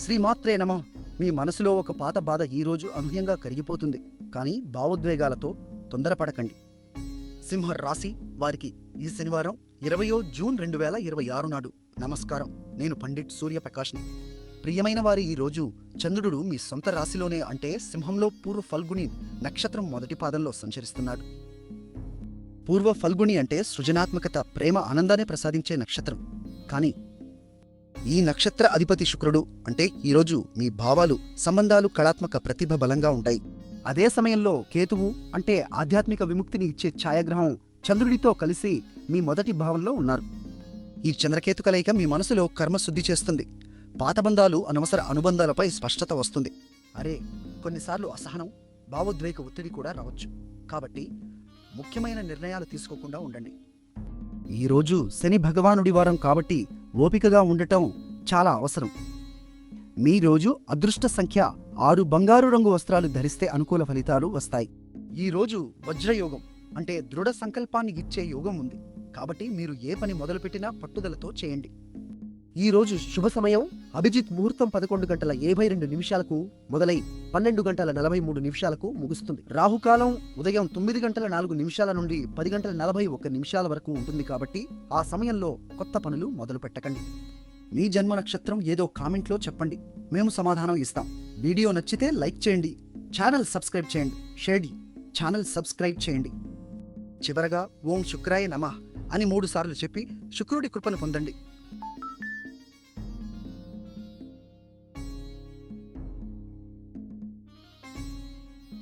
శ్రీమాత్రే నమః. మీ మనసులో ఒక పాత బాధ ఈరోజు అనూహ్యంగా కరిగిపోతుంది. కానీ భావోద్వేగాలతో తొందరపడకండి. సింహ రాశి వారికి ఈ శనివారం 20 జూన్ 2026 నాడు నమస్కారం. నేను పండిట్ సూర్యప్రకాష్ని. ప్రియమైన వారి ఈరోజు చంద్రుడు మీ సొంత రాశిలోనే అంటే సింహంలో పూర్వ ఫల్గుని నక్షత్రం మొదటి పాదంలో సంచరిస్తున్నాడు. పూర్వ ఫల్గుని అంటే సృజనాత్మకత, ప్రేమ, ఆనందాన్ని ప్రసాదించే నక్షత్రం. కానీ ఈ నక్షత్ర అధిపతి శుక్రుడు అంటే ఈరోజు మీ భావాలు, సంబంధాలు, కళాత్మక ప్రతిభ బలంగా ఉంటాయి. అదే సమయంలో కేతువు అంటే ఆధ్యాత్మిక విముక్తిని ఇచ్చే ఛాయాగ్రహం చంద్రుడితో కలిసి మీ మొదటి భావంలో ఉన్నారు. ఈ చంద్రకేతు కలయిక మీ మనసులో కర్మశుద్ధి చేస్తుంది. పాత బంధాలు, అనవసర అనుబంధాలపై స్పష్టత వస్తుంది. అరే, కొన్నిసార్లు అసహనం, భావోద్వేగ ఒత్తిడి కూడా రావచ్చు. కాబట్టి ముఖ్యమైన నిర్ణయాలు తీసుకోకుండా ఉండండి. ఈరోజు శని భగవానుడి వారం కాబట్టి ఓపికగా ఉండటం చాలా అవసరం. మీ రోజు అదృష్ట సంఖ్య 6. బంగారు రంగు వస్త్రాలు ధరిస్తే అనుకూల ఫలితాలు వస్తాయి. ఈరోజు వజ్రయోగం అంటే దృఢ సంకల్పాన్ని ఇచ్చే యోగం ఉంది. కాబట్టి మీరు ఏ పని మొదలుపెట్టినా పట్టుదలతో చేయండి. ఈరోజు శుభ సమయం అభిజిత్ ముహూర్తం 11:72 మొదలై 12:43 ముగుస్తుంది. రాహుకాలం ఉదయం 9:04 నుండి 10:41 వరకు ఉంటుంది. కాబట్టి ఆ సమయంలో కొత్త పనులు మొదలు పెట్టకండి. మీ జన్మ నక్షత్రం ఏదో కామెంట్లో చెప్పండి, మేము సమాధానం ఇస్తాం. వీడియో నచ్చితే లైక్ చేయండి, ఛానల్ సబ్స్క్రైబ్ చేయండి, ఛానల్ సబ్స్క్రైబ్ చేయండి. చివరగా ఓం శుక్రాయ నమః అని 3 సార్లు చెప్పి శుక్రుడి కృపను పొందండి.